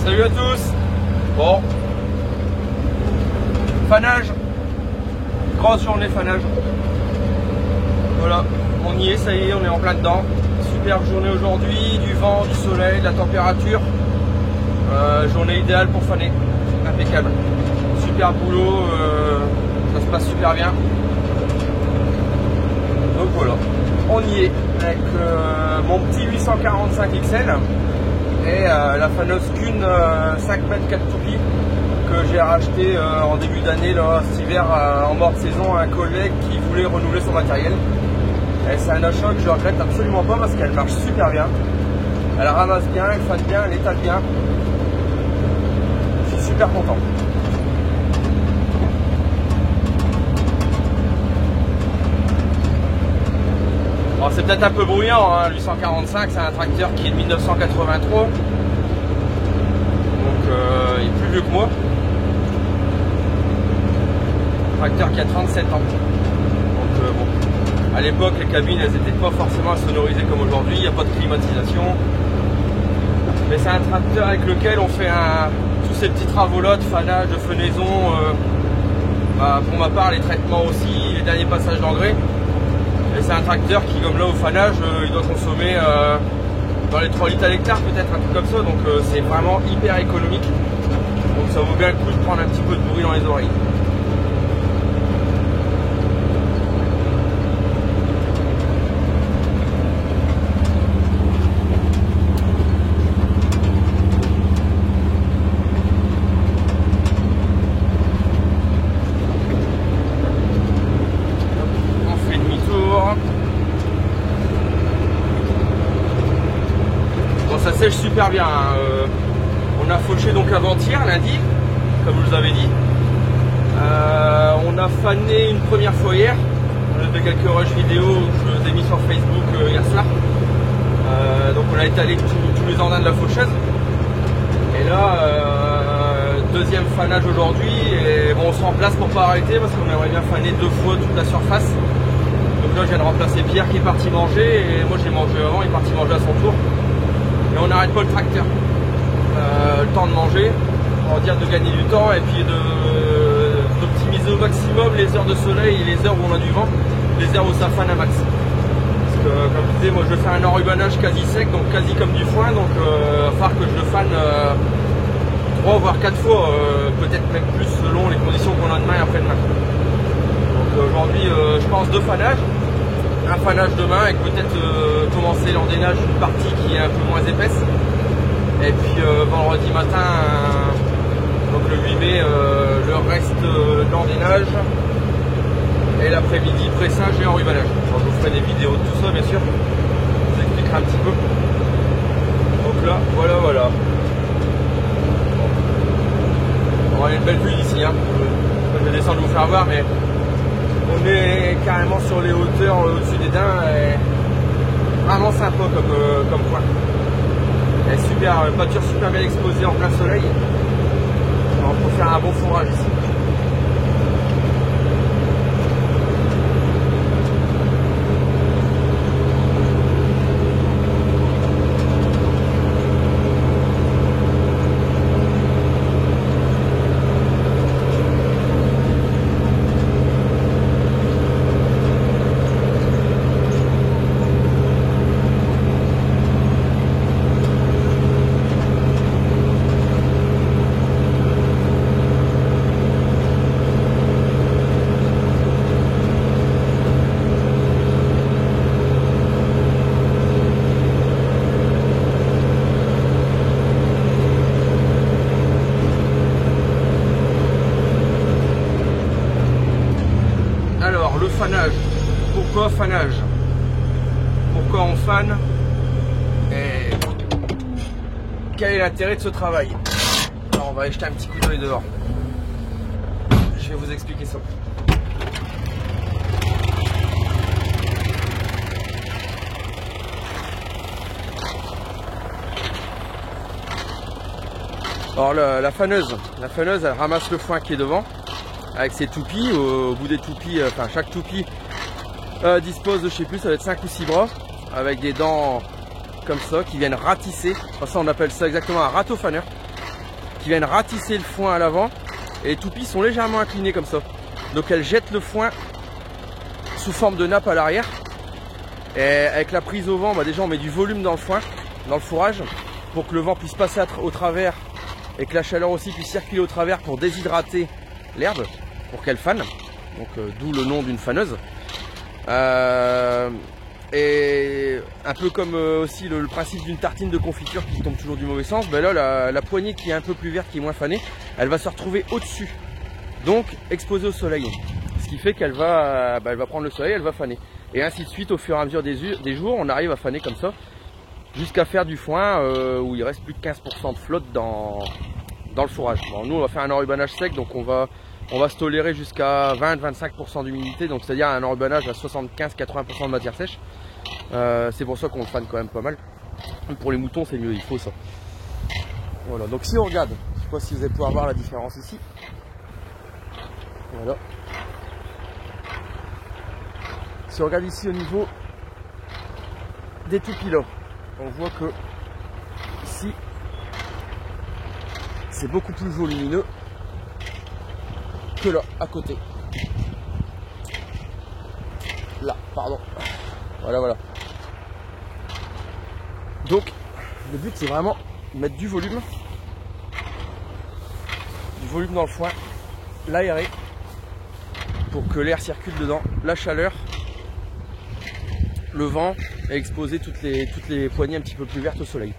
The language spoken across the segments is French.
Salut à tous. Bon, fanage, grosse journée fanage. Voilà, on y est, ça y est, on est en plein dedans. Super journée aujourd'hui, du vent, du soleil, de la température. Journée idéale pour faner, impeccable. Super boulot, ça se passe super bien. Donc voilà, on y est avec mon petit 845 XL et la faneuse Kuhn 5 mètres 4 toupies que j'ai racheté en début d'année, cet hiver, en mort de saison, à un collègue qui voulait renouveler son matériel. Et c'est un achat que je regrette absolument pas parce qu'elle marche super bien. Elle ramasse bien, elle fane bien, elle étale bien. Je suis super content. Bon, c'est peut-être un peu bruyant, hein, 845, c'est un tracteur qui est de 1983. Donc il est plus vieux que moi. Un tracteur qui a 37 ans. Donc bon, à l'époque les cabines elles n'étaient pas forcément sonorisées comme aujourd'hui, il n'y a pas de climatisation. Mais c'est un tracteur avec lequel on fait tous ces petits travaux-là de fanage, de fenaison. Pour ma part les traitements aussi, les derniers passages d'engrais. Et c'est un tracteur qui, comme là au fanage, il doit consommer dans les 3 litres à l'hectare, peut-être un truc comme ça. Donc c'est vraiment hyper économique. Donc ça vaut bien le coup de prendre un petit peu de bruit dans les oreilles. Ça sèche super bien. On a fauché donc avant-hier, lundi, comme je vous avais dit. On a fané une première fois hier. On a fait quelques rushs vidéo que je vous ai mis sur Facebook hier soir. Donc on a étalé tous les andins de la faucheuse. Et là, deuxième fanage aujourd'hui. Et bon, on se remplace pour pas arrêter parce qu'on aimerait bien faner 2 fois toute la surface. Donc là, je viens de remplacer Pierre qui est parti manger. Et moi, j'ai mangé avant, il est parti manger à son tour. Et on n'arrête pas le tracteur. Le temps de manger, on va dire de gagner du temps et puis d'optimiser au maximum les heures de soleil et les heures où on a du vent, les heures où ça fane à max. Parce que comme je disais, moi je fais un enrubanage quasi sec, donc quasi comme du foin, donc il va falloir que je le fane 3 voire 4 fois, peut-être même plus selon les conditions qu'on a demain et après-demain. Donc aujourd'hui je pense 2 fanages. Un fanage demain et peut-être commencer l'endénage d'une partie qui est un peu moins épaisse. Et puis vendredi matin, donc le 8 mai, le reste de l'endénage. Et l'après-midi, pressage et enrubanage. Je vous ferai des vidéos de tout ça, bien sûr. Je vous expliquerai un petit peu. Donc là, voilà. On va avoir une belle vue d'ici. Hein. Je vais descendre vous faire voir, mais on est carrément sur les hauteurs au-dessus des daims. Et vraiment sympa comme point. Et super, pâture super bien exposée en plein soleil. On peut faire un bon fourrage ici. Fanage. Pourquoi fanage? Pourquoi on fane? Et quel est l'intérêt de ce travail? Alors on va aller jeter un petit coup d'œil dehors. Je vais vous expliquer ça. Alors la faneuse, elle ramasse le foin qui est devant. Avec ses toupies, au bout des toupies, enfin chaque toupie dispose de, je sais plus, ça va être 5 ou 6 bras, avec des dents comme ça, qui viennent ratisser. Enfin, ça on appelle ça exactement un râteau faneur. qui viennent ratisser le foin à l'avant. Et les toupies sont légèrement inclinées comme ça. Donc elles jettent le foin sous forme de nappe à l'arrière. Et avec la prise au vent, bah déjà on met du volume dans le foin, dans le fourrage, pour que le vent puisse passer au travers et que la chaleur aussi puisse circuler au travers pour déshydrater l'herbe, pour qu'elle fane. Donc d'où le nom d'une faneuse. Et un peu comme aussi le principe d'une tartine de confiture qui tombe toujours du mauvais sens, ben là la poignée qui est un peu plus verte, qui est moins fanée, elle va se retrouver au-dessus, donc exposée au soleil. Ce qui fait qu'elle va, elle va prendre le soleil, elle va faner. Et ainsi de suite, au fur et à mesure des jours, on arrive à faner comme ça, jusqu'à faire du foin où il reste plus de 15% de flotte dans le fourrage. Bon, nous on va faire un enrubanage sec, donc on va se tolérer jusqu'à 20-25% d'humidité, donc c'est-à-dire un enrubanage à 75-80% de matière sèche. C'est pour ça qu'on le fane quand même pas mal. Pour les moutons c'est mieux, il faut ça. Voilà, donc si on regarde, je sais pas si vous allez pouvoir voir la différence ici. Voilà. Si on regarde ici au niveau des toupies là, on voit que ici c'est beaucoup plus volumineux que là, à côté. Là, pardon. Voilà. Donc, le but c'est vraiment de mettre du volume dans le foin, l'aérer, pour que l'air circule dedans, la chaleur, le vent, et exposer toutes les poignées un petit peu plus vertes au soleil.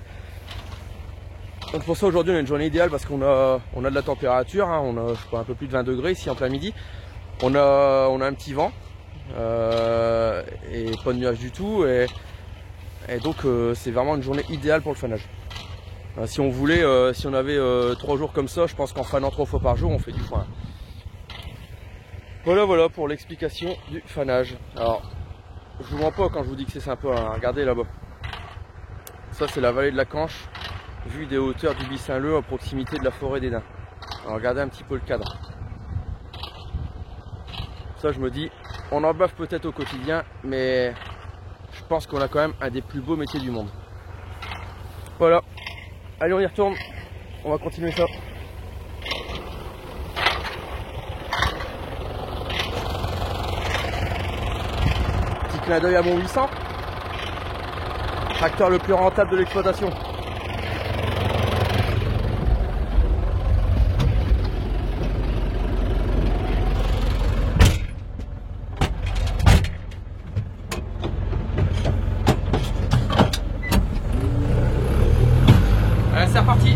Donc pour ça aujourd'hui on a une journée idéale parce qu'on a de la température, hein, on a je sais pas, un peu plus de 20 degrés ici en plein midi. On a un petit vent et pas de nuages du tout, et donc c'est vraiment une journée idéale pour le fanage. Si on voulait, si on avait 3 jours comme ça, je pense qu'en fanant 3 fois par jour on fait du foin. Voilà pour l'explication du fanage. Alors je vous mens pas quand je vous dis que c'est sympa, hein. Regardez là-bas. Ça c'est la vallée de la Canche, vue des hauteurs du Bissin-Leu à proximité de la forêt des Daims. Alors regardez un petit peu le cadre. Ça je me dis, on en baffe peut-être au quotidien, mais je pense qu'on a quand même un des plus beaux métiers du monde. Voilà, allez on y retourne, on va continuer ça. Petit clin d'œil à mon 800, tracteur le plus rentable de l'exploitation. C'est reparti.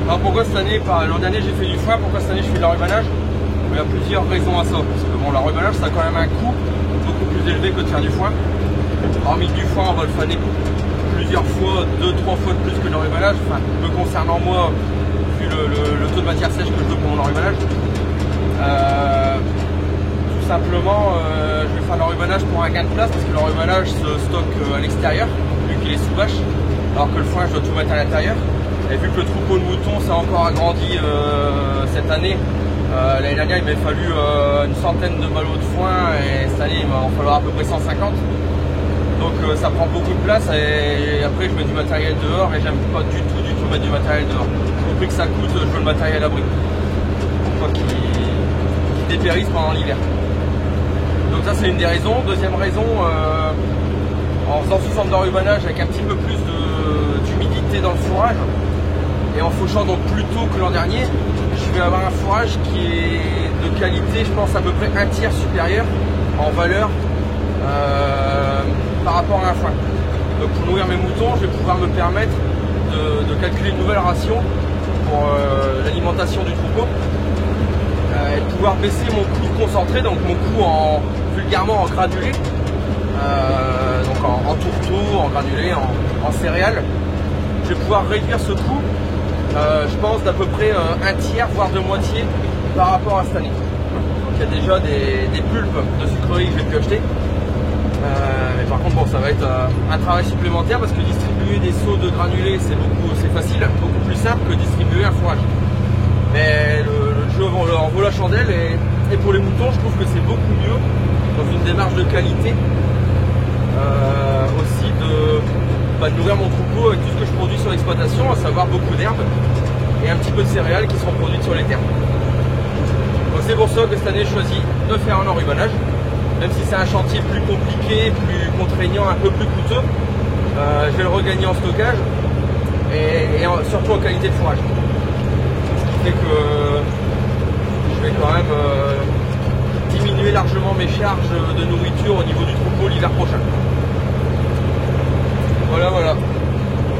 Alors pourquoi cette année, l'an dernier j'ai fait du foin, pourquoi cette année je fais de l'enrubanage? Il y a plusieurs raisons à ça. Parce que bon, l'enrubanage ça a quand même un coût beaucoup plus élevé que de faire du foin. Hormis du foin, on va le faner plusieurs fois, 2-3 fois de plus que l'enrubanage. Enfin, me concernant moi, vu le taux de matière sèche que je veux pour mon enrubanage. Tout simplement, je vais faire l'enrubanage pour un gain de place parce que l'enrubanage se stocke à l'extérieur, vu qu'il est sous bâche, alors que le foin je dois tout mettre à l'intérieur. Et vu que le troupeau de moutons s'est encore agrandi cette année, l'année dernière il m'avait fallu une centaine de ballots de foin et cette année il va en falloir à peu près 150. Donc ça prend beaucoup de place et après je mets du matériel dehors et j'aime pas du tout mettre du matériel dehors. Au prix que ça coûte, je veux le matériel à l'abri. Pour pas qu'il dépérisse pendant l'hiver. Donc ça c'est une des raisons. Deuxième raison, en faisant sous forme d'enrubanage avec un petit peu plus d'humidité dans le fourrage, et en fauchant donc plus tôt que l'an dernier, je vais avoir un fourrage qui est de qualité, je pense à peu près un tiers supérieur en valeur par rapport à un foin. Donc pour nourrir mes moutons, je vais pouvoir me permettre de calculer une nouvelle ration pour l'alimentation du troupeau. et pouvoir baisser mon coût concentré, donc mon coût vulgairement en granulé, donc en tourteau, en granulé, en céréales. Je vais pouvoir réduire ce coût, je pense d'à peu près un tiers, voire de moitié par rapport à cette année. Donc il y a déjà des pulpes de sucreries que je vais plus acheter. Mais par contre bon, ça va être un travail supplémentaire parce que distribuer des seaux de granulés c'est facile, beaucoup plus simple que distribuer un fourrage. Mais le jeu en vaut la chandelle et pour les moutons je trouve que c'est beaucoup mieux dans une démarche de qualité aussi de nourrir mon troupeau avec tout ce que je produis sur l'exploitation, à savoir beaucoup d'herbes et un petit peu de céréales qui seront produites sur les terres. Donc c'est pour ça que cette année je choisis de faire un enrubanage, même si c'est un chantier plus compliqué, plus contraignant, un peu plus coûteux, je vais le regagner en stockage et surtout en qualité de fourrage. Ce qui fait que je vais quand même diminuer largement mes charges de nourriture au niveau du troupeau l'hiver prochain. Voilà.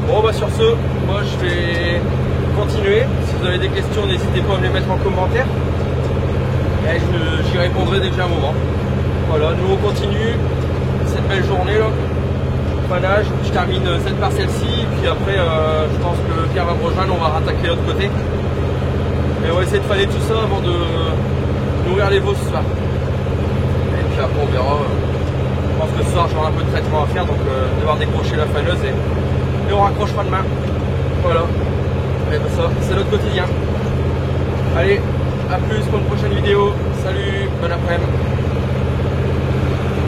Bon bah sur ce, moi je vais continuer. Si vous avez des questions, n'hésitez pas à me les mettre en commentaire. Et j'y répondrai dès que j'ai un moment. Voilà, nous on continue cette belle journée là. Fanage, je termine cette parcelle-ci, puis après je pense que Pierre va me rejoindre, on va rattaquer l'autre côté. Et on va essayer de faner tout ça avant de nourrir les veaux ce soir. Et puis après on verra. Je pense que ce soir j'aurai un peu de traitement à faire, donc devoir décrocher la faneuse et on raccrochera demain. Voilà. Et ben ça, c'est notre quotidien. Allez, à plus pour une prochaine vidéo. Salut, bon après-midi.